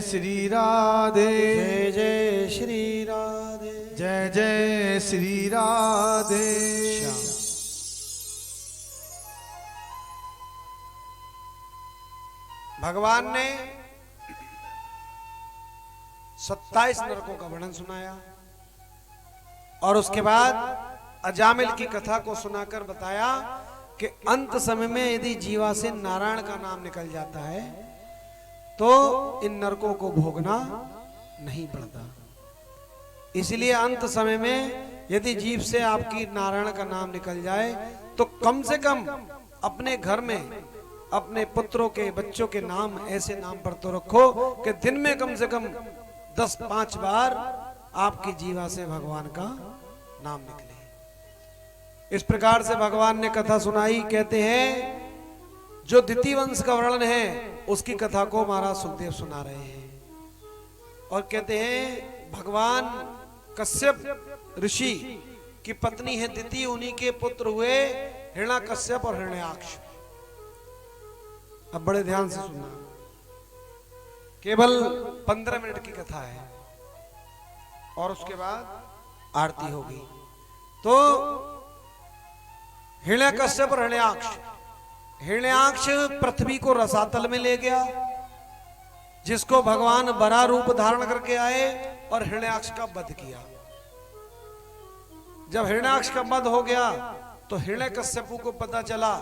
श्री राधे, जय जय श्री राधे, जय जय श्री राधे। भगवान ने 27 नरकों का वर्णन सुनाया और उसके बाद अजामिल की कथा को सुनाकर बताया कि अंत समय में यदि जीवा से नारायण का नाम निकल जाता है तो इन नरकों को भोगना नहीं पड़ता। इसलिए अंत समय में यदि जीव से आपकी नारायण का नाम निकल जाए तो कम से कम अपने घर में अपने पुत्रों के बच्चों के नाम ऐसे नाम पर तो रखो कि दिन में कम से कम 10-5 बार आपकी जीवा से भगवान का नाम निकले। इस प्रकार से भगवान ने कथा सुनाई। कहते हैं जो दिति वंश का वर्णन है उसकी कथा को महाराज सुखदेव सुना रहे हैं और कहते हैं भगवान कश्यप ऋषि की पत्नी है दिति, उन्हीं के पुत्र हुए हिरण्याकश्यप और हिरण्याक्ष। अब बड़े ध्यान से सुनना, केवल 15 मिनट की कथा है और उसके बाद आरती होगी। तो हिरण्याकश्यप और हिरण्याक्ष, हिरण्याक्ष पृथ्वी को रसातल में ले गया जिसको भगवान बड़ा रूप धारण करके आए और हिरण्याक्ष का वध किया। जब हिरण्याक्ष का वध हो गया तो हिरण्यकश्यपु को पता चला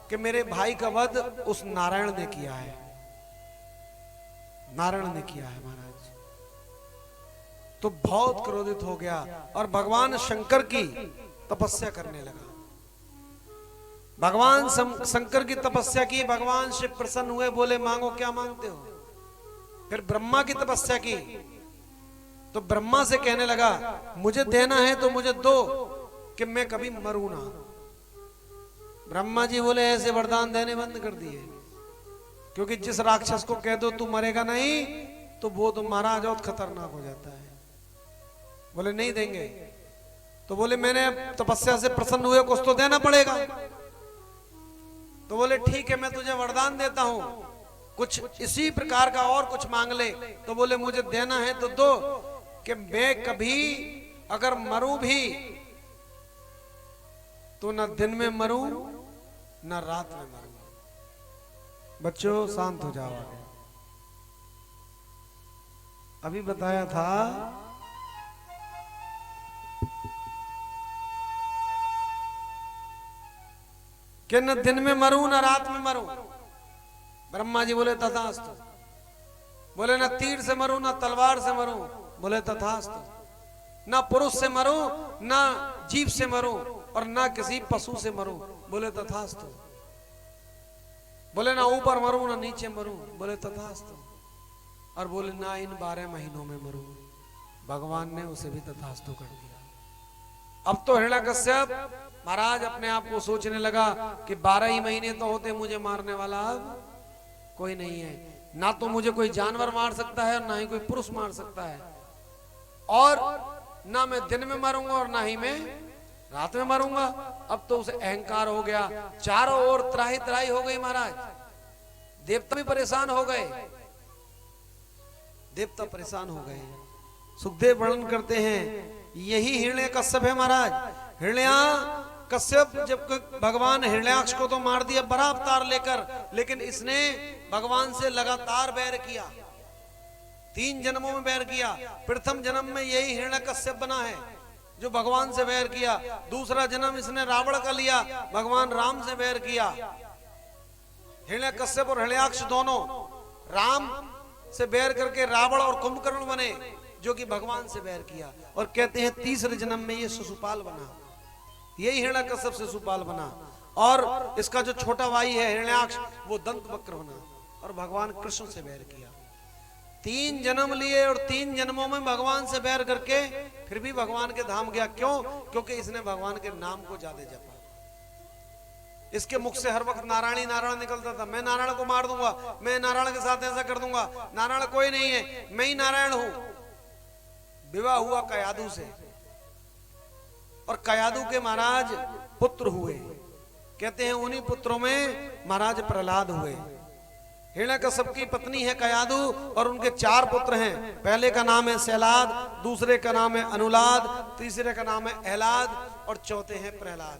कि मेरे भाई का वध उस नारायण ने किया है, नारायण ने किया है महाराज। तो बहुत क्रोधित हो गया और भगवान शंकर की तपस्या करने लगा। भगवान शंकर की तपस्या की, भगवान शिव प्रसन्न हुए, बोले मांगो क्या मांगते हो। फिर ब्रह्मा की तपस्या की तो ब्रह्मा से कहने लगा मुझे देना है तो मुझे दो कि मैं कभी मरूं ना। ब्रह्मा जी बोले ऐसे वरदान देने बंद कर दिए, क्योंकि जिस राक्षस को कह दो तू मरेगा नहीं तो वो तो महाराज और खतरनाक हो जाता है। बोले नहीं देंगे। तो बोले मैंने तपस्या से प्रसन्न हुए, कुछ तो देना पड़ेगा। तो बोले ठीक है मैं तुझे वरदान देता हूं, कुछ इसी प्रकार का और कुछ मांग ले। तो बोले मुझे देना है तो दो कि मैं कभी अगर मरूं भी तो न दिन में मरूं न रात में मरूं। बच्चों शांत हो जाओ। अभी बताया था कि न दिन में मरूं न रात में मरूं। ब्रह्मा जी बोले तथास्तु। बोले न तीर से मरूं न तलवार से मरूं। बोले तथास्तु। न पुरुष से मरूं न जीव से मरूं और न किसी पशु से मरूं। बोले तथास्तु। बोले ना ऊपर मरूं ना नीचे मरूं। बोले तथास्तु। और बोले ना इन 12 महीनों में मरूं। भगवान ने उसे भी तथास्तु कर दिया। अब तो हिरण्यकश्यप महाराज अपने आप को सोचने लगा कि 12 ही महीने तो होते, मुझे मारने वाला अब कोई नहीं है। ना तो मुझे कोई जानवर मार सकता है और ना ही कोई पुरुष मार सकता है, और ना मैं दिन में मरूंगा और ना ही मैं रात में मरूंगा। अब तो उसे अहंकार हो गया, चारों ओर त्राही त्राही हो गई महाराज। देवता भी परेशान हो गए, देवता परेशान हो गए। सुखदेव वर्णन करते हैं यही हिरण्यकश्यप है महाराज। हिरण्यकश्यप जब भगवान हिरण्याक्ष को तो मार दिया बड़ा अवतार लेकर, लेकिन इसने भगवान से लगातार बैर किया, 3 जन्मों में बैर किया। प्रथम जन्म में यही हिरण्यकश्यप बना है जो भगवान से बैर किया। दूसरा जन्म इसने रावण का लिया, भगवान राम से बैर किया। हिरण्यकश्यप और हिरण्याक्ष दोनों राम से बैर करके रावण और कुंभकर्ण बने, जो कि भगवान से बैर किया। और कहते हैं तीसरे जन्म में ये शिशुपाल बना, यही हिरण्यकश्यप शिशुपाल बना। और इसका जो छोटा भाई है हिरण्याक्ष, वो दंतवक्र बना और भगवान कृष्ण से बैर किया। 3 जन्म लिए और 3 जन्मों में भगवान से बैर करके फिर भी भगवान के धाम गया। क्यों? क्योंकि इसने भगवान के नाम को ज्यादा जपा। इसके मुख से हर वक्त नारायण ही नारायण निकलता था। मैं नारायण को मार दूंगा, मैं नारायण के साथ ऐसा कर दूंगा, नारायण कोई नहीं है, मैं ही नारायण हूं। विवाह हुआ कयादू से, और कयादू के महाराज पुत्र हुए। कहते हैं उन्हीं पुत्रों में महाराज प्रहलाद हुए। हिरण्यकश्यप की पत्नी है कयादू और उनके 4 पुत्र हैं। पहले का नाम है शैलाद, दूसरे का नाम है अनुलाद, तीसरे का नाम है एलाद और चौथे हैं प्रहलाद।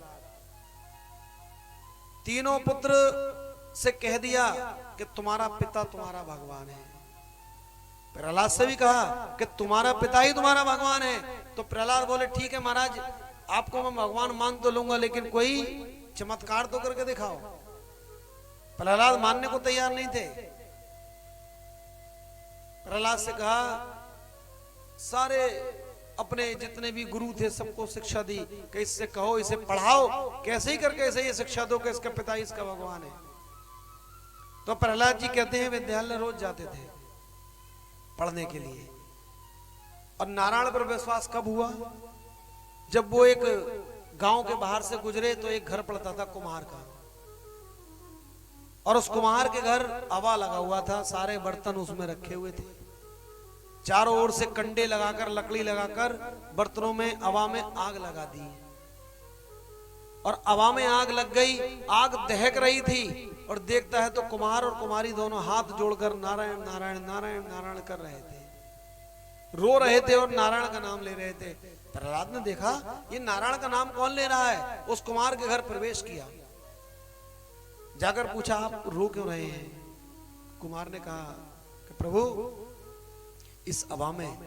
तीनों पुत्र से कह दिया कि तुम्हारा पिता तुम्हारा भगवान है। प्रहलाद से भी कहा कि तुम्हारा पिता ही तुम्हारा भगवान है। तो प्रहलाद बोले ठीक है महाराज, आपको मैं भगवान मान तो लूंगा, लेकिन कोई चमत्कार तो करके दिखाओ। प्रहलाद मानने को तैयार नहीं थे। प्रहलाद से कहा, सारे अपने जितने भी गुरु थे सबको शिक्षा दी कि इससे कहो, इसे पढ़ाओ, कैसे ही करके इसे ये शिक्षा दो कि इसका पिता ही इसका भगवान है। तो प्रहलाद जी कहते हैं विद्यालय रोज जाते थे पढ़ने के लिए। और नारायण पर विश्वास कब हुआ? जब वो एक गांव के बाहर से गुजरे तो एक घर पड़ता था कुम्हार का, और उस कुम्हार के घर अवा लगा हुआ था, सारे बर्तन उसमें रखे हुए थे। चारों ओर से कंडे लगाकर, लकड़ी लगाकर बर्तनों में अवा में आग लगा दी, और अवा में आग लग गई। आग दहक रही थी और देखता है तो कुम्हार और कुमारी दोनों हाथ जोड़कर नारायण नारायण नारायण नारायण कर रहे थे, रो रहे थे और नारायण का नाम ले रहे थे। प्रहलाद ने देखा ये नारायण का नाम कौन ले रहा है। उस कुमार के घर प्रवेश किया, जाकर पूछा आप रो क्यों रहे हैं? कुमार ने कहा कि प्रभु इस अवा में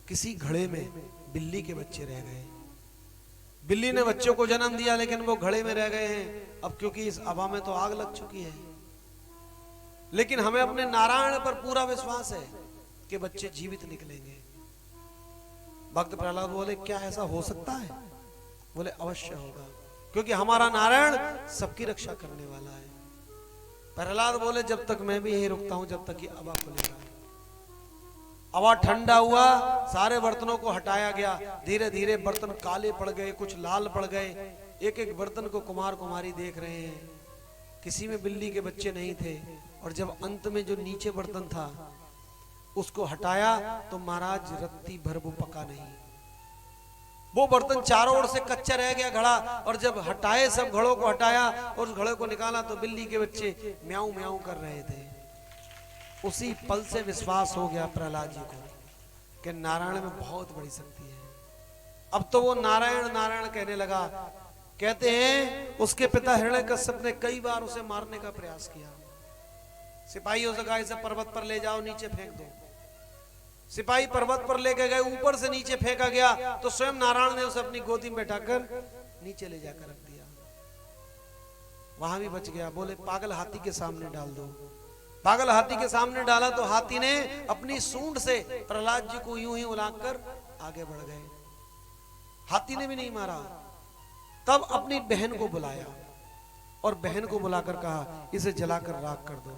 किसी घड़े में बिल्ली के बच्चे रह गए। बिल्ली ने बच्चों को जन्म दिया लेकिन वो घड़े में रह गए हैं। अब क्योंकि इस अवा में तो आग लग चुकी है, लेकिन हमें अपने नारायण पर पूरा विश्वास है कि बच्चे जीवित निकलेंगे। भक्त प्रहलाद बोले क्या ऐसा हो सकता है? बोले अवश्य होगा, क्योंकि हमारा नारायण सबकी रक्षा करने वाला है। प्रहलाद बोले जब तक मैं भी यहीं रुकता हूं, जब तक ये अवा खुलेगा। अवा ठंडा हुआ, सारे बर्तनों को हटाया गया, धीरे धीरे बर्तन काले पड़ गए, कुछ लाल पड़ गए। एक एक बर्तन को कुमार कुमारी देख रहे हैं, किसी में बिल्ली के बच्चे नहीं थे। और जब अंत में जो नीचे बर्तन था उसको हटाया तो महाराज रत्ती भर वो पका नहीं। वो बर्तन चारों ओर से कच्चा रह गया घड़ा, और जब हटाए, सब घड़ों को हटाया और उस घड़े को निकाला तो बिल्ली के बच्चे म्याऊं म्याऊं कर रहे थे। उसी पल से विश्वास हो गया प्रहलाद जी को कि नारायण में बहुत बड़ी शक्ति है। अब तो वो नारायण नारायण कहने लगा। कहते हैं उसके पिता हिरण्यकश्यप ने कई बार उसे मारने का प्रयास किया। सिपाहियों से कहा इसे पर्वत पर ले जाओ, नीचे फेंक दो। सिपाही पर्वत पर लेके गए, ऊपर से नीचे फेंका गया तो स्वयं नारायण ने उसे अपनी गोदी में बैठाकर नीचे ले जाकर रख दिया। वहां भी बच गया। बोले पागल हाथी के सामने डाल दो। पागल हाथी के सामने डाला तो हाथी ने अपनी सूंड से प्रहलाद जी को यूं ही उलाकर आगे बढ़ गए। हाथी ने भी नहीं मारा। तब अपनी बहन को बुलाया और बहन को बुलाकर कहा इसे जलाकर राख कर दो।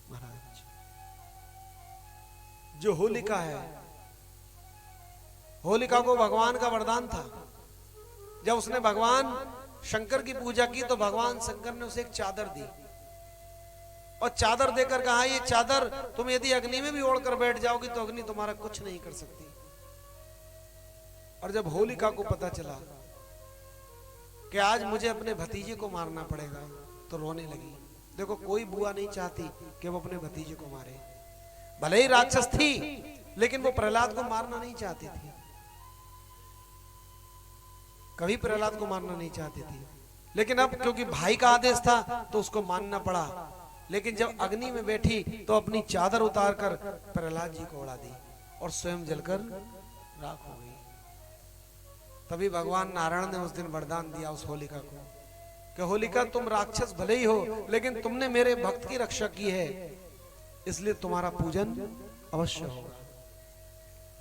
महाराज जो होलिका है, होलिका को भगवान का वरदान था। जब उसने भगवान शंकर की पूजा की तो भगवान शंकर ने उसे एक चादर दी और चादर देकर कहा ये चादर तुम यदि अग्नि में भी ओढ़कर बैठ जाओगी तो अग्नि तुम्हारा कुछ नहीं कर सकती। और जब होलिका को पता चला कि आज मुझे अपने भतीजे को मारना पड़ेगा तो रोने लगी। देखो कोई बुआ नहीं चाहती कि वो अपने भतीजे को मारे। भले ही राक्षस थी लेकिन वो प्रहलाद को मारना नहीं चाहती थी, कभी प्रहलाद को मारना नहीं चाहती थी। लेकिन अब क्योंकि भाई का आदेश था तो उसको मानना पड़ा। लेकिन जब अग्नि में बैठी तो अपनी चादर उतारकर प्रहलाद जी को उड़ा दी और स्वयं जलकर राख हो गई। तभी भगवान नारायण ने उस दिन वरदान दिया उस होलिका को कि होलिका तुम राक्षस भले ही हो लेकिन तुमने मेरे भक्त की रक्षा की है, इसलिए तुम्हारा पूजन अवश्य होगा।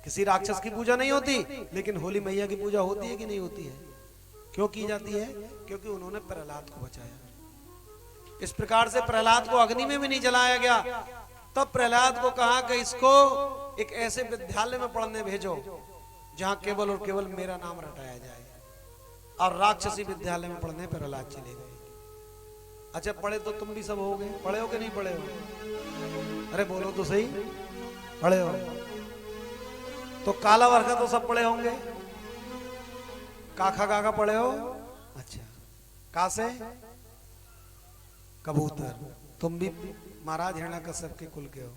किसी राक्षस की पूजा नहीं होती लेकिन होली मैया की पूजा होती है कि नहीं होती है? क्यों की जाती है? क्योंकि उन्होंने प्रहलाद को बचाया। इस प्रकार से प्रहलाद को अग्नि में भी नहीं जलाया गया। तब प्रहलाद को कहा कि इसको एक ऐसे विद्यालय में पढ़ने भेजो जहां केवल और केवल मेरा नाम रटाया जाए। और राक्षसी विद्यालय में पढ़ने प्रहलाद चले गए। अच्छा पढ़े तो तुम भी सब हो गए, पढ़े हो कि नहीं पढ़े हो? अरे बोलो तो सही, पढ़े हो तो काला वर्षा तो सब पढ़े होंगे। काखा काका पढ़े हो? अच्छा का से कबूतर। तुम भी महाराज हिरण्यकश्यप के कुल के हो।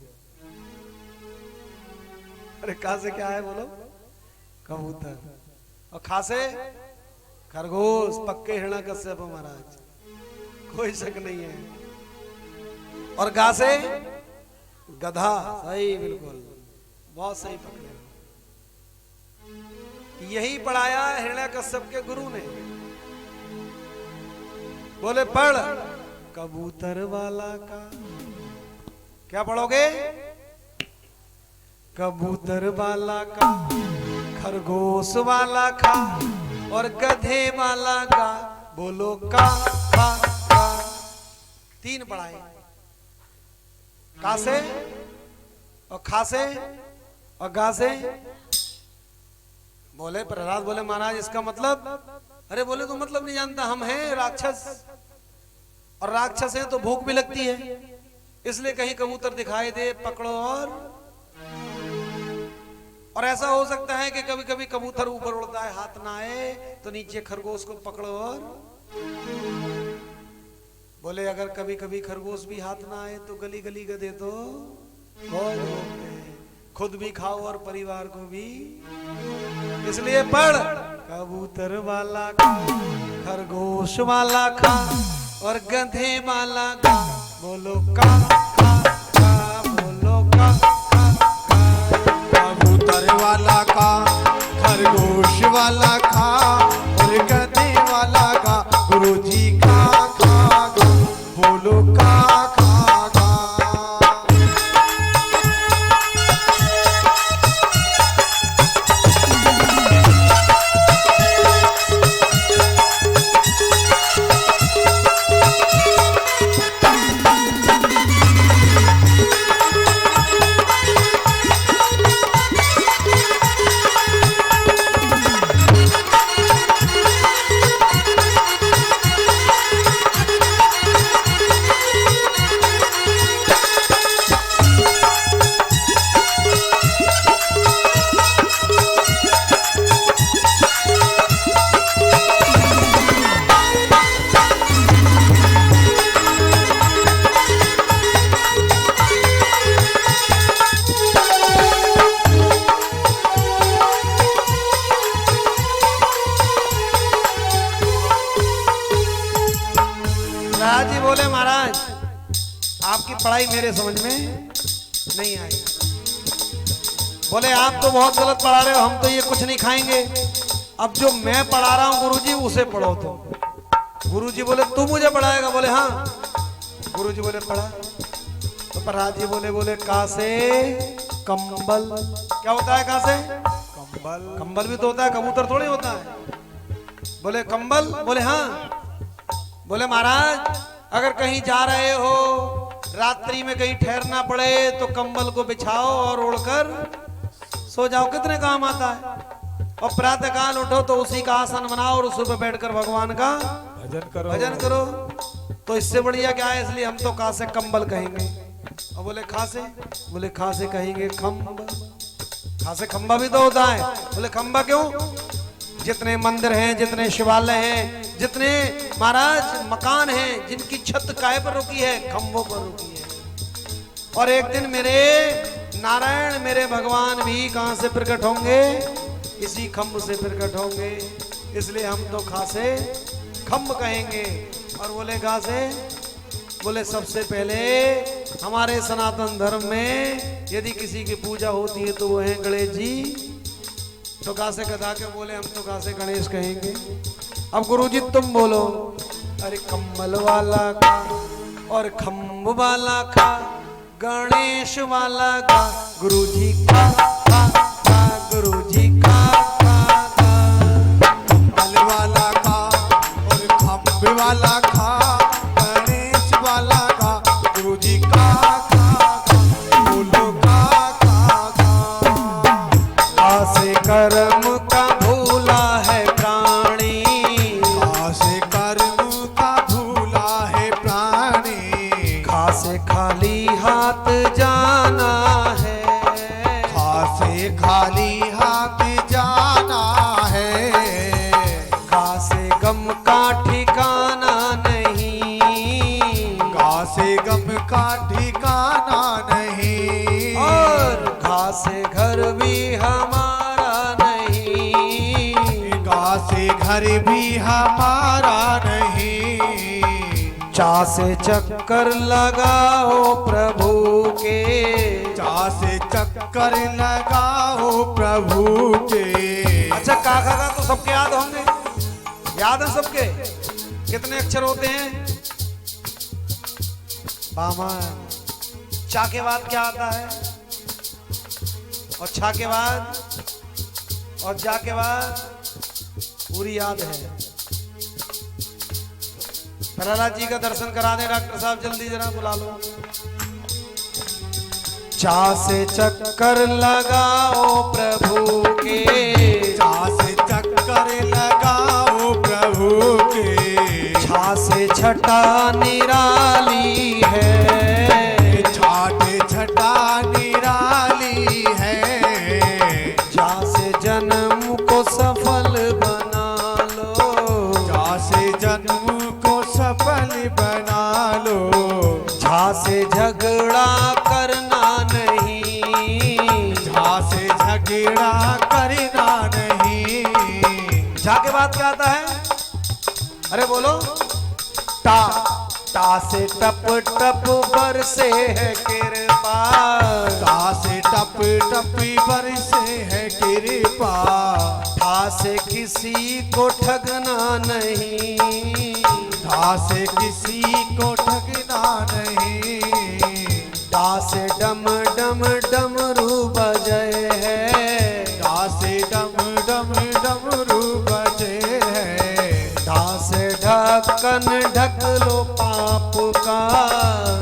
अरे का से क्या है बोलो? कबूतर। और खा से खरगोश। पक्के हिरण्यकश्यप महाराज, कोई शक नहीं है। और गा से गधा। सही, बिल्कुल बहुत सही पकड़े। यही पढ़ाया हिरण्यकश्यप के गुरु ने। बोले पढ़ कबूतर वाला का। क्या पढ़ोगे? कबूतर वाला का, खरगोश वाला खा और गधे वाला गा। बोलो का खा का। तीन पढ़ाए, का से और खा से और गा से। बोले प्रहलाद बोले महाराज इसका मतलब? अरे बोले तो मतलब नहीं जानता, हम हैं राक्षस और राक्षस हैं तो भूख भी लगती है, इसलिए कहीं कबूतर दिखाई दे पकड़ो। और ऐसा हो सकता है कि कभी कभी कबूतर ऊपर उड़ता है हाथ ना आए तो नीचे खरगोश को पकड़ो। और बोले अगर कभी कभी खरगोश भी हाथ ना आए तो गली गली गधे तो बहुत होते हैं, खुद भी खाओ और परिवार को भी। इसलिए पढ़ कबूतर वाला खा, खरगोश वाला खा और गधे वाला गा। बोलो का खा का। बोलो का खा का। कबूतर वाला का, खरगोश वाला खा और गधे वाला का। गुरुजी का खा गा। बोलो का खा गा। बोले महाराज आपकी पढ़ाई मेरे समझ में नहीं आई। बोले आप तो बहुत गलत पढ़ा रहे हो, हम तो ये कुछ नहीं खाएंगे। अब जो मैं पढ़ा रहा हूं गुरुजी उसे पढ़ो। तो गुरुजी बोले तू मुझे पढ़ाएगा? बोले हाँ। गुरुजी बोले पढ़ा। तो प्रहलाद जी बोले का से कंबल। क्या होता है का से? कंबल। कंबल भी तो होता है, कबूतर थोड़ी होता है। बोले कंबल? बोले हाँ। बोले महाराज अगर कहीं जा रहे हो, रात्रि में कहीं ठहरना पड़े तो कंबल को बिछाओ और ओढ़कर सो जाओ, कितने काम आता है। और प्रातः काल उठो तो उसी का आसन बनाओ और उस पर बैठकर भगवान का भजन करो। तो इससे बढ़िया क्या है, इसलिए हम तो का से कंबल कहेंगे। और बोले खा से? बोले खा से कहेंगे खम्बा। खा से खम्बा भी तो होता है। बोले खम्बा क्यों? जितने मंदिर हैं, जितने शिवालय हैं, जितने महाराज मकान हैं, जिनकी छत काय पर रुकी है? खम्भों पर रुकी है। और एक दिन मेरे नारायण, मेरे भगवान भी कहां से प्रकट होंगे? इसी खम्भ से प्रकट होंगे। इसलिए हम तो खा से खम्भ कहेंगे। और बोले गा से? बोले सबसे पहले हमारे सनातन धर्म में यदि किसी की पूजा होती है तो वो है गणेश जी। तो गा से कथा के बोले हम तो गा से गणेश कहेंगे। अब गुरुजी तुम बोलो। अरे कंबल वाला का और खम्भ वाला का, गणेश वाला का, गुरुजी का गुरुजी का कंबल वाला का और खम्भ वाला का, गणेश वाला का, गुरुजी का बोलो आसे कर्म का भूला है प्राणी, खासे कर्म का भूला है प्राणी, खासे खाली हाथ जाना है, खासे खाली हाथ जाना है, खासे गम का ठिकाना नहीं, खासे गम का ठिकाना नहीं, और खासे घर भी हमारा नहीं, खासे घर भी हमारा नहीं, चा से चक्कर लगाओ प्रभु के, चा से चक्कर लगाओ प्रभु के। अच्छा काका का तो सबके याद होंगे, याद है सबके? कितने अक्षर होते हैं? बामन। चा के बाद क्या आता है? और छा के बाद और जा के बाद पूरी याद है। प्रहलाद जी का दर्शन करा दे डॉक्टर साहब, जल्दी जरा बुला लो। चा से चक्कर लगाओ प्रभु के, चा से चक्कर लगाओ प्रभु के, छा से छटा निराली है, छाटे छटा निराली है, जा से जन्म को सफल बना लो, जा से जन्म को सफल बना लो, झा से झगड़ा करना नहीं, झा से झगड़ा करना नहीं। झा के बाद क्या आता है? अरे बोलो। टा, टा से टप टप बरसे है कृपा, टा से टप टप बरसे है कृपा, ठा से किसी को ठगना नहीं, ठा से किसी को ठगना नहीं, डा से डम डम डमरू बजे है, डा से डम डम डमरू बजे है, डा से ढक्कन ढक लो पाप का,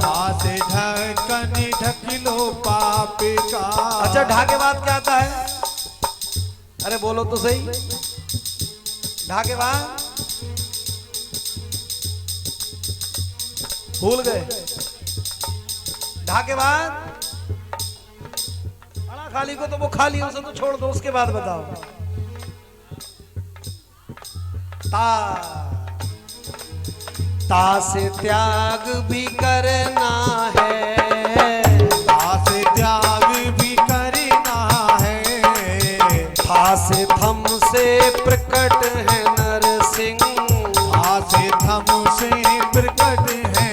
डा से ढक्कन ढक लो पाप का। अच्छा ढा के बाद क्या आता है? अरे बोलो तो सही। ढा के बाद भूल गए। ढा के बाद खाली को तो वो खाली, उसे तो छोड़ दो, उसके बाद बताओ। ता, ता से त्याग भी करना है, ता से त्याग भी करना है, था से थम से प्रकट है नरसिंह, था से थम से प्रकट है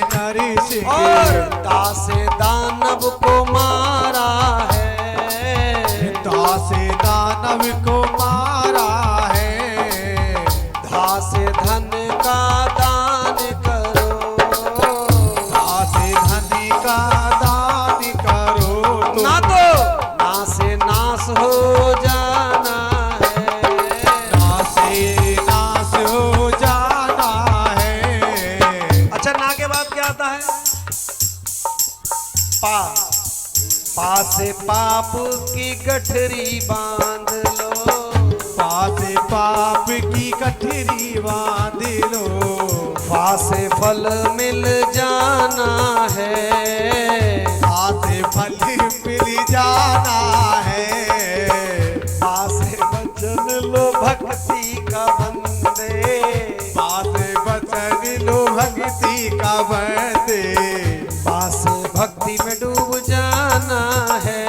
पा पा से पाप की गठरी बांध लो, पास पाप की कठरी बांध लो, फा से फल मिल जाना है, आसे फल मिल जाना है, पा से वचन लो भक्ति का बंदे, पास बचन लो भक्ति का बंदे, पा से भक्ति में डूब जाना है,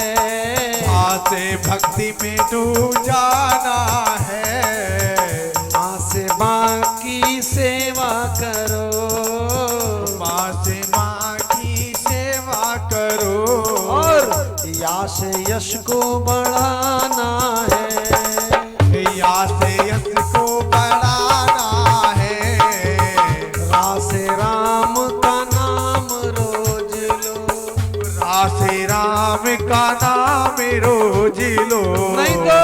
पासे भक्ति में डूब जाना है, माँ से बाकी सेवा करो, माँ से माँ की सेवा करो, और यश यश को बढ़ाना है, या से यश को बढ़ाना है, रा से राम का नाम रोज लो, रासे राम का नाम रोज लो, नहीं तो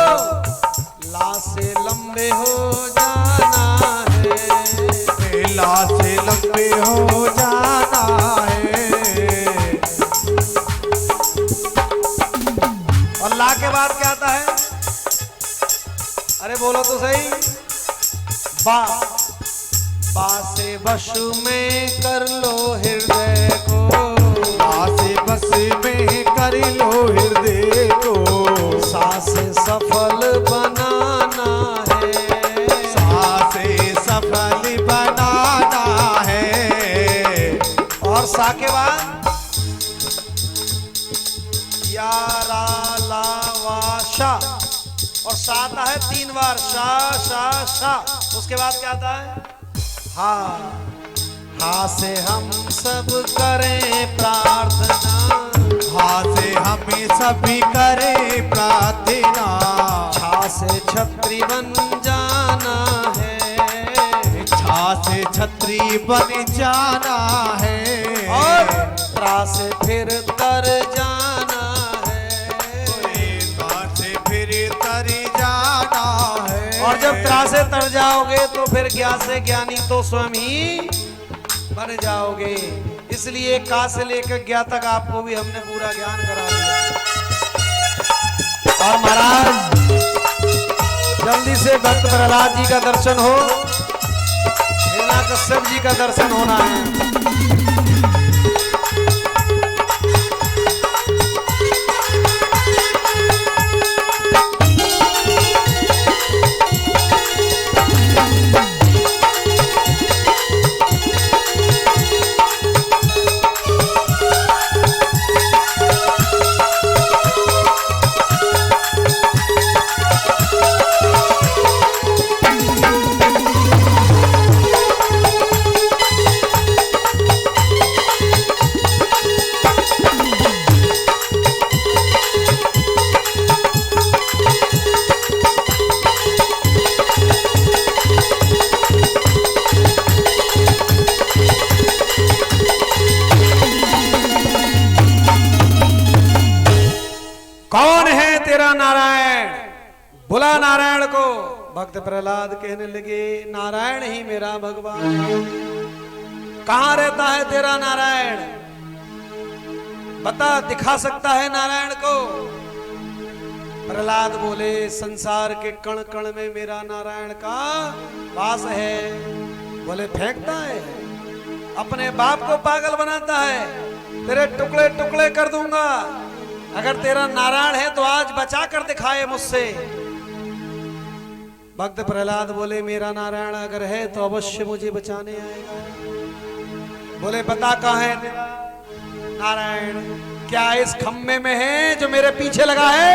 ला से लंबे हो जाना है, ला से लंबे हो जाना है, और ला के बाद क्या आता है? अरे बोलो तो सही। बा बा से वश में कर लो हृदय को, आसे बस में कर लो हृदय को, सा से सफल बनाना है, सासे सफल बनाना है, और सा के बाद या रा ला वा शा, और सा आता है 3 बार, शा शा शा। उसके बाद क्या आता है? हा हा से हम सब करें प्रार्थना, हाथ से हमें सभी करे प्रार्थना, छा से छत्री बन जाना है, इच्छा से छत्री बन जाना है, और त्रा से फिर तर जाना है, त्रा से फिर तर जाना है, और जब त्रा से तर जाओगे तो फिर ज्ञा से ज्ञानी तो स्वयं ही बन जाओगे। इसलिए का से लेकर ज्ञा तक आपको भी हमने पूरा ज्ञान करा दिया। और महाराज जल्दी से भक्त प्रहलाद जी का दर्शन हो, हिरण्याकश्यप जी का दर्शन होना है। कौन है तेरा नारायण? बुला नारायण को। भक्त प्रहलाद कहने लगे नारायण ही मेरा भगवान है। कहां रहता है तेरा नारायण? बता, दिखा सकता है नारायण को? प्रहलाद बोले संसार के कण कण में मेरा नारायण का वास है। बोले फेंकता है, अपने बाप को पागल बनाता है, तेरे टुकड़े टुकड़े कर दूंगा। अगर तेरा नारायण है तो आज बचा कर दिखाए मुझसे। भक्त प्रहलाद बोले मेरा नारायण अगर है तो अवश्य मुझे बचाने आएगा। बोले बता कहां है तेरा नारायण? क्या इस खम्भे में है जो मेरे पीछे लगा है?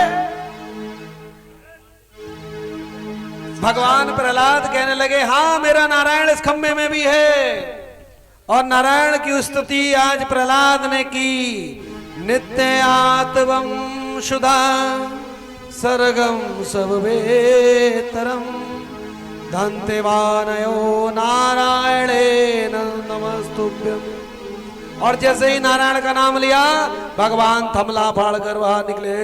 भगवान प्रहलाद कहने लगे हाँ मेरा नारायण इस खम्भे में भी है। और नारायण की स्तुति आज प्रहलाद ने की। नित्य आत्मं शुदा सर्गम सब वेतरम धन्ते वानयो नारायणेन नमस्तुभ्यं। और जैसे ही नारायण का नाम लिया भगवान थमला फाड़ कर वहां निकले।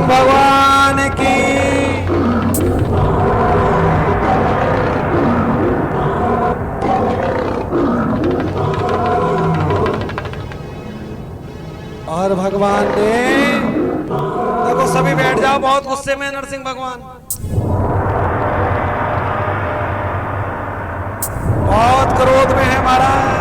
नरसिंह भगवान की। और भगवान ने देखो, सभी बैठ जाओ, बहुत गुस्से में नरसिंह भगवान, बहुत क्रोध में है महाराज।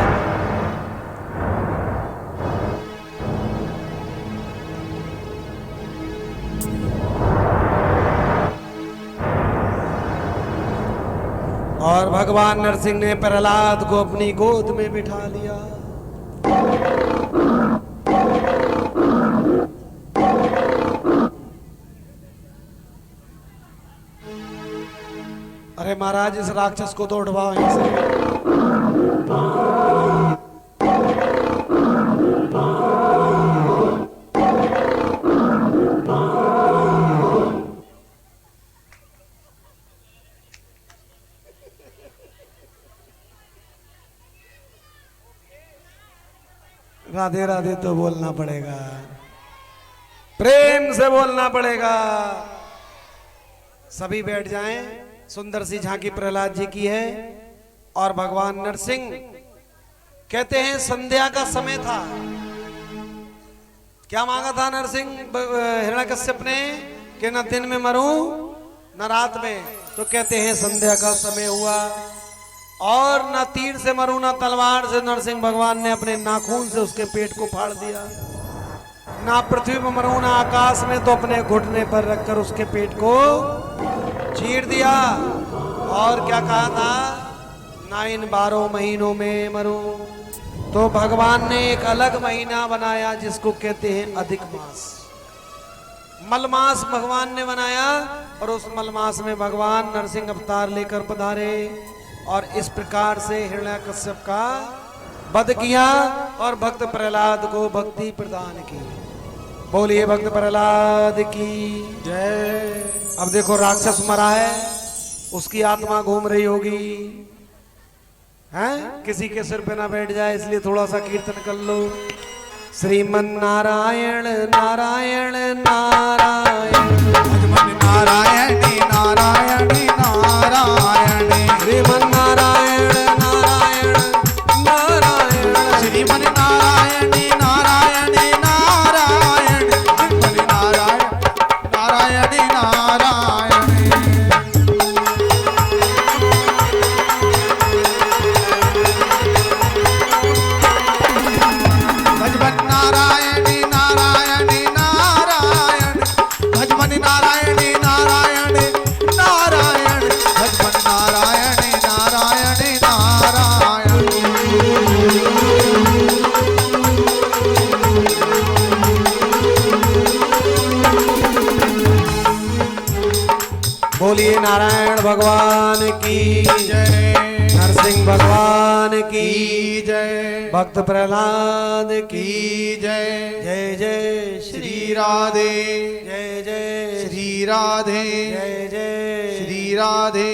और भगवान नरसिंह ने प्रहलाद को अपनी गोद में बिठा लिया। अरे महाराज, इस राक्षस को तो उठवाओ यहीं से। राधे राधे तो बोलना पड़ेगा, प्रेम से बोलना पड़ेगा। सभी बैठ जाएं। सुंदर सी झांकी प्रहलाद जी की है। और भगवान नरसिंह कहते हैं संध्या का समय था। क्या मांगा था नरसिंह हिरण्यकश्यप ने कि न दिन में मरूं न रात में? तो कहते हैं संध्या का समय हुआ और न तीर से मरूं न तलवार से। नरसिंह भगवान ने अपने नाखून से उसके पेट को फाड़ दिया। ना पृथ्वी पर मरूं ना आकाश में, तो अपने घुटने पर रखकर उसके पेट को चीर दिया। और क्या कहा था? ना इन 12 महीनों में मरूं। तो भगवान ने एक अलग महीना बनाया जिसको कहते हैं अधिक मास। मलमास भगवान ने बनाया और उस मलमास में भगवान नरसिंह अवतार लेकर पधारे और इस प्रकार से हिरण्यकश्यप का वध किया और भक्त प्रहलाद को भक्ति प्रदान की। बोलिए भक्त प्रहलाद की जय। अब देखो राक्षस मरा है, उसकी आत्मा घूम रही होगी, हैं? किसी के सिर पे ना बैठ जाए, इसलिए थोड़ा सा कीर्तन कर लो। श्रीमन नारायण नारायण नारायण, नारायणी नारायणी नारायणी, श्रीमन नारायण नारायण नारायण, श्रीमन नारायणी नारायणी नारायण, श्रीमन नारायण नारायणी नारायणी। भजमन नारायणी नारायणी नारायण, भजमन नारायणी नारायणी नारायण, भजमन नारायणी नारायणी नारायण। बोलिए नारायण भगवान की जय, नरसिंह भगवान की जय, भक्त प्रहलाद की की जय। जय जय श्री राधे, जय जय श्री राधे, जय जय श्री राधे।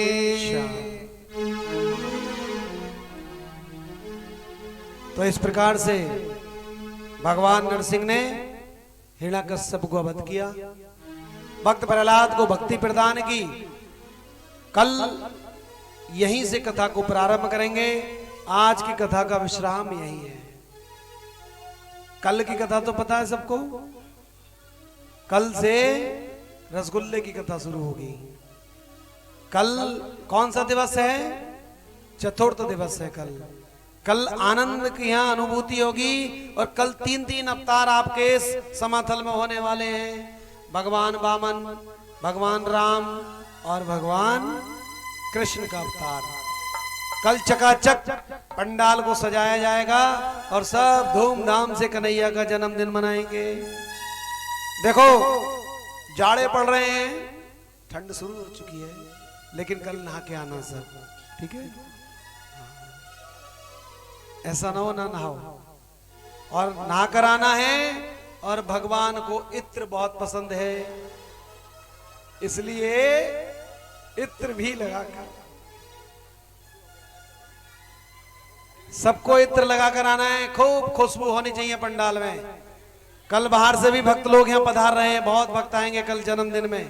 तो इस प्रकार से भगवान नरसिंह ने हिरण्यकश्यप को वध किया, भक्त प्रहलाद को भक्ति प्रदान की। कल यहीं से कथा को प्रारंभ करेंगे। आज की कथा का विश्राम यही है। कल की कथा तो पता है सबको, कल से रसगुल्ले की कथा शुरू होगी। कल कौन सा दिवस है? चतुर्थ दिवस है कल। कल आनंद की यहाँ अनुभूति होगी और कल 3 अवतार आपके समाथल में होने वाले हैं। भगवान वामन, भगवान राम और भगवान कृष्ण का अवतार। कल चकाचक पंडाल को सजाया जाएगा और सब धूमधाम से कन्हैया का जन्मदिन मनाएंगे। देखो जाड़े पड़ रहे हैं, ठंड शुरू हो चुकी है, लेकिन कल नहा के आना सब, ठीक है? ऐसा ना हो ना नहाओ, और नहा कर आना है। और भगवान को इत्र बहुत पसंद है, इसलिए इत्र भी लगाकर सबको इत्र लगाकर आना है। खूब खुशबू होनी चाहिए पंडाल में। कल बाहर से भी भक्त लोग यहाँ पधार रहे हैं, बहुत भक्त आएंगे कल जन्मदिन में।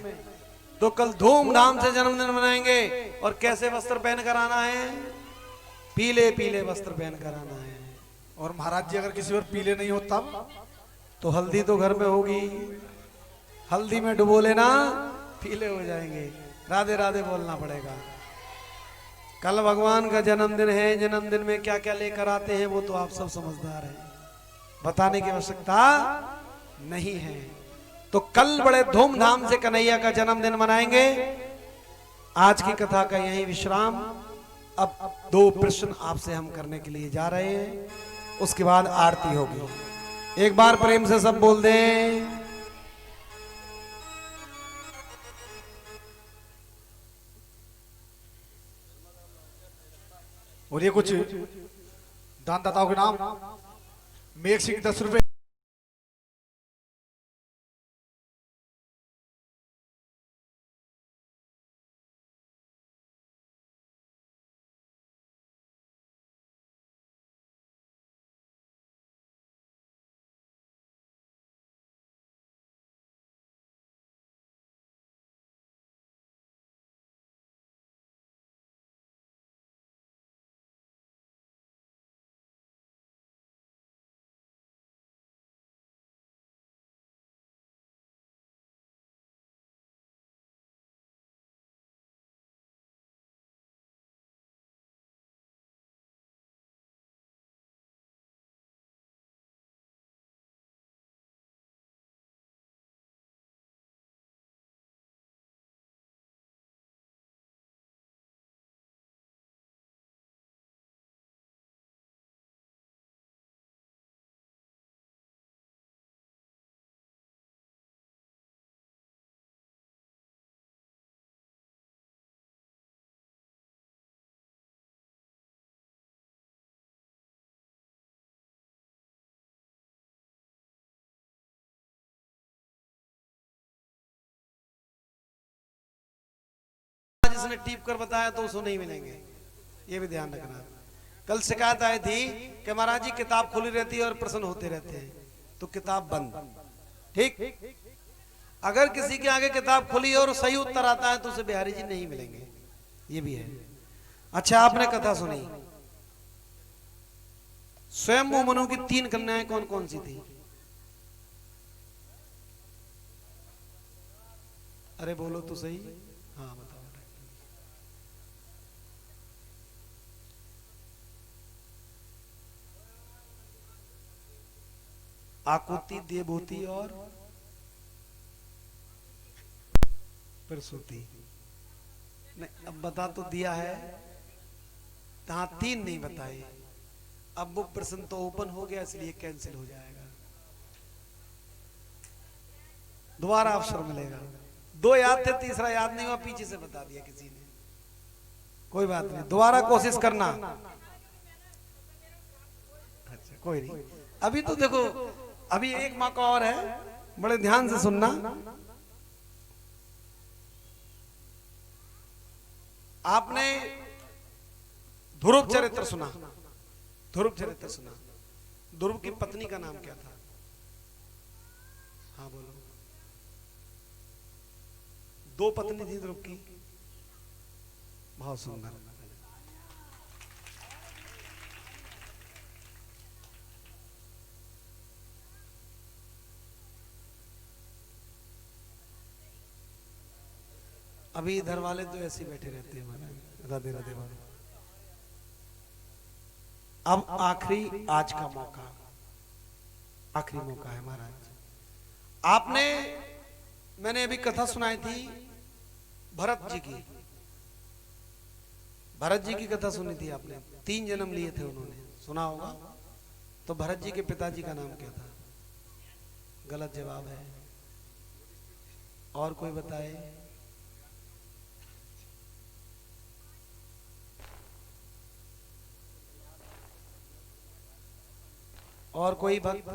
तो कल धूमधाम से जन्मदिन मनाएंगे। और कैसे वस्त्र पहन कर आना है? पीले पीले वस्त्र पहन कर आना है। और महाराज जी अगर किसी और पीले नहीं होता तो हल्दी तो घर में होगी, हल्दी में डुबो लेना, पीले हो जाएंगे। राधे राधे बोलना पड़ेगा। कल भगवान का जन्मदिन है, जन्मदिन में क्या क्या लेकर आते हैं वो तो आप सब समझदार हैं, बताने की आवश्यकता नहीं है। तो कल बड़े धूमधाम से कन्हैया का जन्मदिन मनाएंगे। आज की कथा का यही विश्राम। अब 2 प्रश्न आपसे हम करने के लिए जा रहे हैं, उसके बाद आरती होगी। एक बार प्रेम से सब बोल दें। और ये कुछ दानदाताओं के नाम, मेघ सिंह 10 रुपए, जिसने टीप कर बताया तो उसको नहीं मिलेंगे, ये भी ध्यान रखना। कल शिकायत आई थी कि महाराज जी किताब खुली रहती है और प्रश्न होते रहते हैं, तो किताब बंद। ठीक, अगर किसी के आगे किताब खुली और सही उत्तर आता है तो उसे बिहारी जी नहीं मिलेंगे, ये भी है। अच्छा, आपने कथा सुनी, स्वयं मनु की 3 कन्याएं कौन कौन सी थी? अरे बोलो तो सही। हाँ बताओ। आकुति, देवभूति और प्रसूति। नहीं, अब बता तो दिया है, तहां 3 नहीं बताए। अब वो प्रश्न तो ओपन हो गया, इसलिए कैंसिल हो जाएगा। दोबारा अवसर मिलेगा। 2 याद थे, तीसरा याद नहीं हुआ, पीछे से बता दिया किसी ने। कोई बात नहीं, दोबारा कोशिश करना। अच्छा कोई नहीं, अभी तो देखो, अभी एक मौका और है, बड़े ध्यान से सुनना। आपने ध्रुव चरित्र सुना? ध्रुव चरित्र सुना? ध्रुव की पत्नी का नाम क्या था? हाँ बोलो। 2 पत्नी थी ध्रुव की, बहुत सुंदर। अभी इधर वाले तो ऐसे बैठे रहते हैं महाराज। राधे राधे बाबा। अब आखिरी, आज का मौका, आखिरी मौका है महाराज। आपने, मैंने अभी कथा सुनाई थी भरत जी की। भरत जी की कथा सुनी थी आपने, 3 जन्म लिए थे उन्होंने, सुना होगा। तो भरत जी के पिताजी का नाम क्या था? गलत जवाब है। और कोई बताए? और कोई भक्त?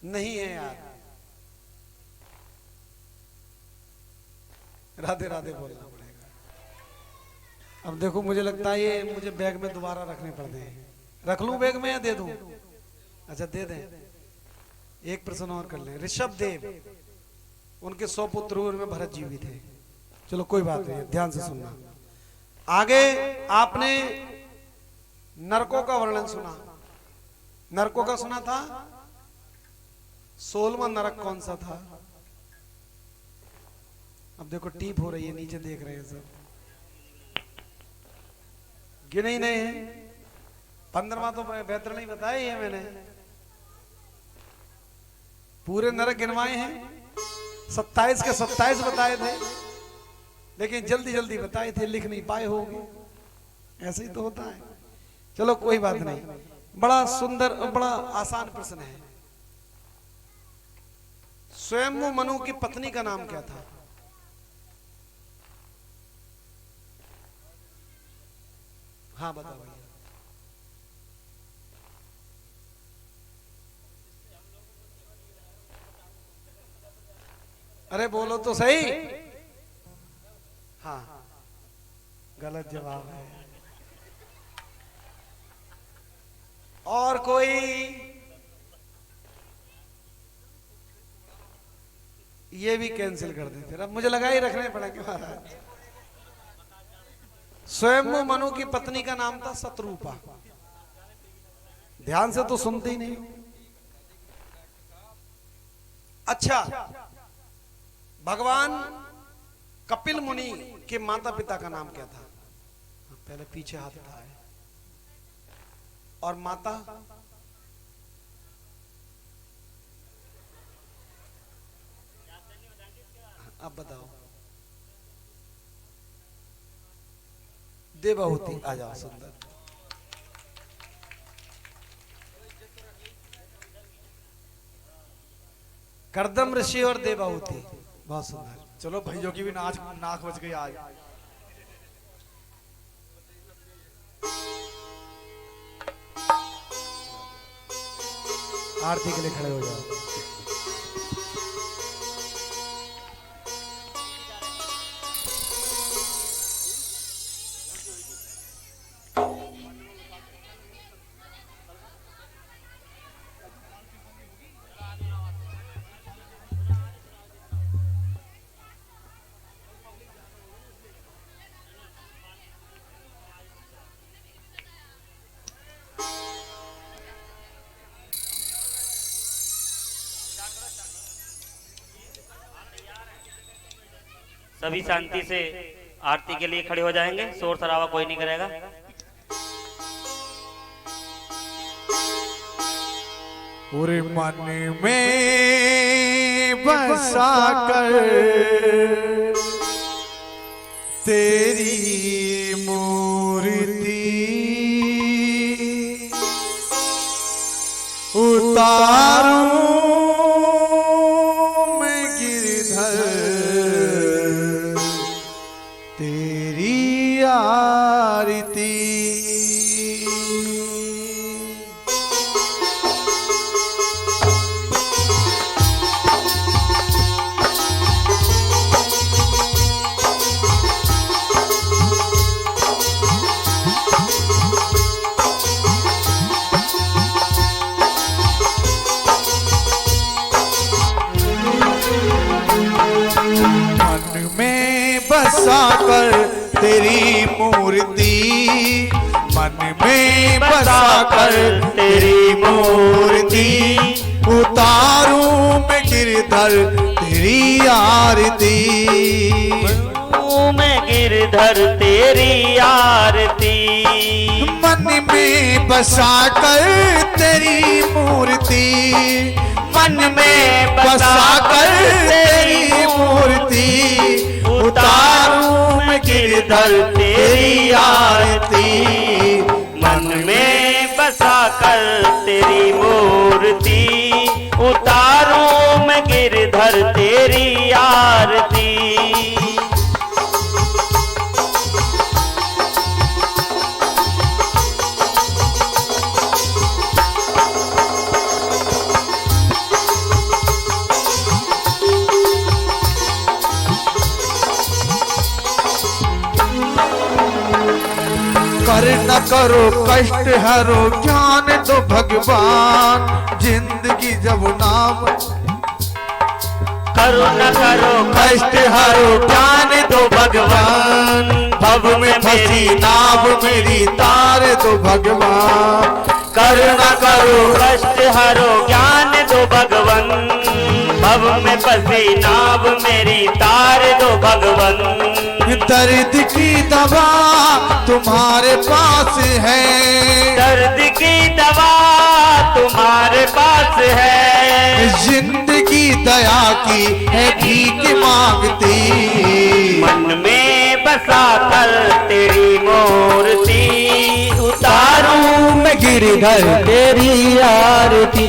नहीं है यार। राधे राधे बोलना पड़ेगा। अब देखो, मुझे लगता है ये मुझे बैग में दोबारा रखने पड़ते हैं। रख लूं बैग में या दे दूं? अच्छा दे दें। एक प्रश्न और कर लें। ऋषभ देव, उनके 100 पुत्र हुए, उनमें भरत जी भी थे। चलो कोई बात नहीं, ध्यान से सुनना। आगे आपने नरकों का वर्णन सुना। नरकों का सुना था। 16वां नरक कौन सा था? अब देखो टीप हो रही है, नीचे देख रहे हैं सब, गिने ही नहीं है। 15वां तो बेहतर नहीं बताया है मैंने, पूरे नरक गिनवाए हैं। 27 के 27 बताए थे, लेकिन जल्दी जल्दी बताए थे, लिख नहीं पाए होगे। ऐसे ही तो होता है। चलो कोई बात नहीं। बड़ा सुंदर और बड़ा आसान प्रश्न है। स्वयं मनु की पत्नी का नाम क्या था? हाँ बताओ भैया। अरे बोलो तो सही। हाँ गलत जवाब है। और कोई? ये भी कैंसिल कर दे फिर। अब मुझे लगा ही रखने पड़ेंगे महाराज। स्वयं मनु की पत्नी का नाम था शत्रुपा। ध्यान से तो सुनते ही नहीं। अच्छा, भगवान कपिल मुनि के माता पिता का नाम क्या था? पहले पीछे हाथ उठाए। और माता? अब बताओ। देवहूति। आ जाओ, सुंदर। कर्दम ऋषि और देवहूति, बहुत सुंदर। चलो भाइयों की भी नाक बच गई आज। आरती के लिए खड़े हो जाओ। सभी शांति से आरती के लिए खड़े हो जाएंगे। शोर शराबा कोई नहीं करेगा। पूरे मन में बसा कर तेरी मूर्ति उतारूं मैं गिरधर तेरी आरती। बसा कर तेरी मूर्ति, मन में बसा कर तेरी मूर्ति उतारूं मैं गिरधर तेरी आरती। मैं गिरधर तेरी आरती। मन में बसा कर तेरी मूर्ति, मन में बसा कर तेरी मूर्ति उतारूं मैं गिरधर तेरी आरती। मन में बसा कर तेरी मूर्ति उतारूं मैं गिरधर तेरी आरती। करना करुणा करो कष्ट हरो ज्ञान दो भगवान, जिंदगी जब नाम करुणा करो कष्ट हरो ज्ञान दो भगवान, भव में फंसी नाव मेरी तार दो भगवान। करुणा करो कष्ट हरो ज्ञान दो भगवन, भव में फंसी नाव मेरी तार दो भगवन। दर्द की दवा तुम्हारे पास है, दर्द की दवा तुम्हारे पास है, जिंदगी दया की है भीख मांगती, मन में बसा कर तेरी मूर्ति उतारूं मैं गिरधर तेरी आरती,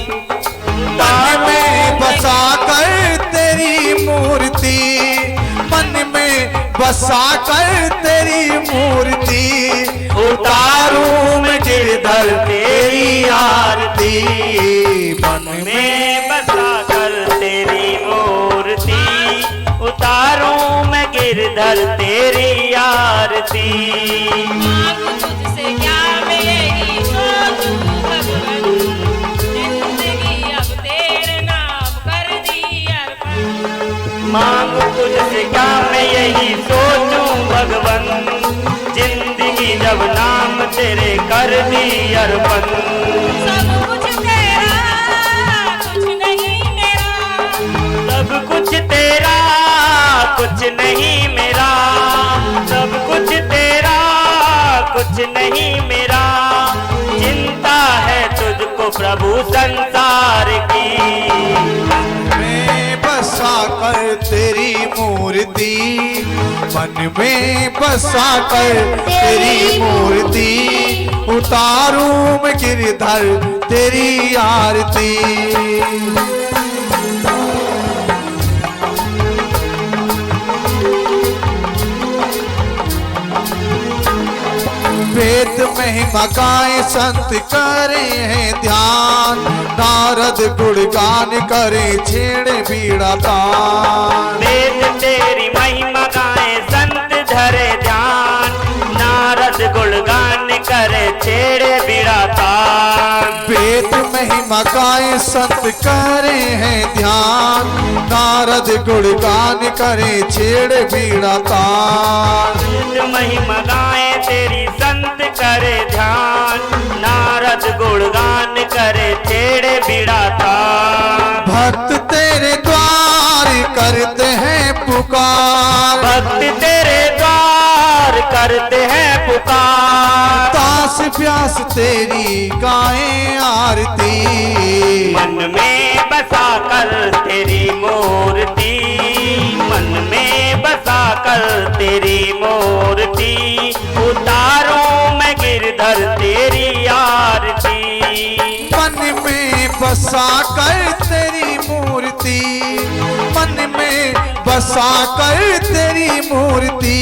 मन में बसा कर तेरी मूर्ति, मन में बसा कर तेरी मूर्ति, उतारूं मैं गिरधर तेरी आरती, मन में बसा कर तेरी मूर्ति उतारूं मैं गिरधर तेरी आरती। मांगू तुझसे क्या मैं यही सोचूं भगवन, जिंदगी अब तेरे नाम कर दी अर्पण। मांगू तुझसे क्या मैं यही सोचूं भगवन, जिंदगी जब नाम तेरे कर दी अर्पण। सब कुछ तेरा कुछ नहीं मेरा, सब कुछ तेरा कुछ नहीं मेरा, सब कुछ तेरा कुछ नहीं मेरा, चिंता है तुझको प्रभु संसार की। में बसा कर तेरी मूर्ति, मन में बसा कर तेरी मूर्ति, उतारूं मैं गिरधर तेरी आरती। वेद महिमा गाए संत करे हैं ध्यान, नारद गुणगान करे छेड़े बीड़ा तान। वेद तेरी महिमा गाए संत धरे ध्यान, नारद गुणगान करे छेड़े बीड़ा तान। वेद महिमा गाए संत करे हैं ध्यान, नारद गुणगान करे छेड़े बीड़ा तान। वेद महिमा गाए तेरी संत करे ध्यान, नारद गुणगान करे छेड़े बीड़ा तान। भक्त तेरे द्वार करते हैं पुकार, भक्त तेरे द्वार करते हैं पुकार, तास प्यास तेरी गाएं आरती, मन में बसा कर तेरी मूर्ति, मन में बसा कर तेरी मूर्ति, उतारूं मैं गिरधर तेरी आरती। मन में बसा कर तेरी मूर्ति, मन में बसा कर तेरी मूर्ति,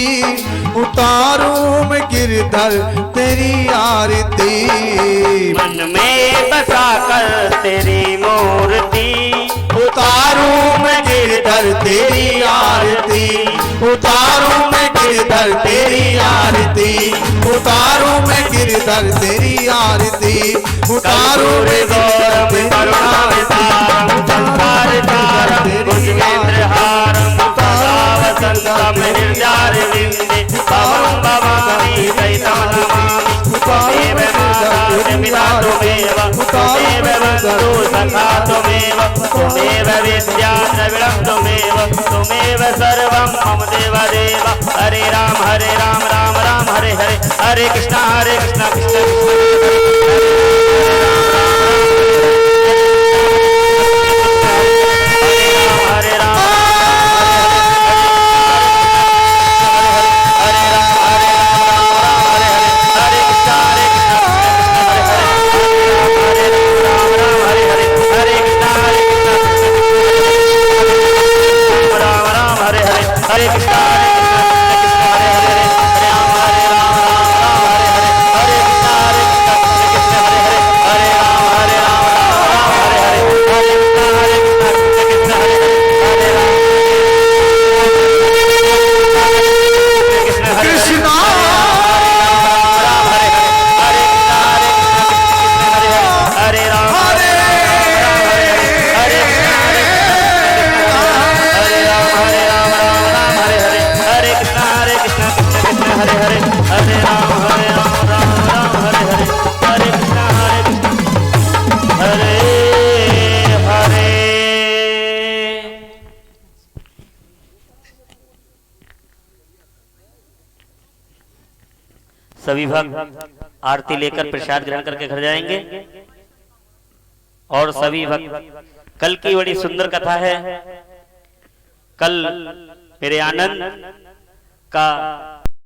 उतारूं मैं गिरधर तेरी आरती। मन में बसा कर तेरी मूर्ति उतारूं मैं गिरधर तेरी आरती, उतारूं मैं गिरधर तेरी आरती, उतारूं मैं गिरधर तेरी आरती, उतारूं मैं गिरधर तेरी आरती, संसार सारम भुजगेंद्रहारम वसंतम हृदयारविंदे भवं भवानी सहितं नमामि। त्वमेव माता पिता त्वमेव, त्वमेव बन्धु सखा त्वमेव, त्वमेव विद्या द्रविणं त्वमेव, त्वमेव सर्वं मम देवदेव। हरे राम राम राम हरे हरे, हरे कृष्ण कृष्ण कृष्ण हरे कृष्णा हरे हरे हरे राम हरे राम राम हरे हरे हरे कृष्णा कृष्ण कृष्ण हरे हरे सभी भक्त आरती लेकर प्रसाद ग्रहण करके घर जाएंगे। और सभी भक्त, कल की बड़ी सुंदर कथा है। कल मेरे आनंद का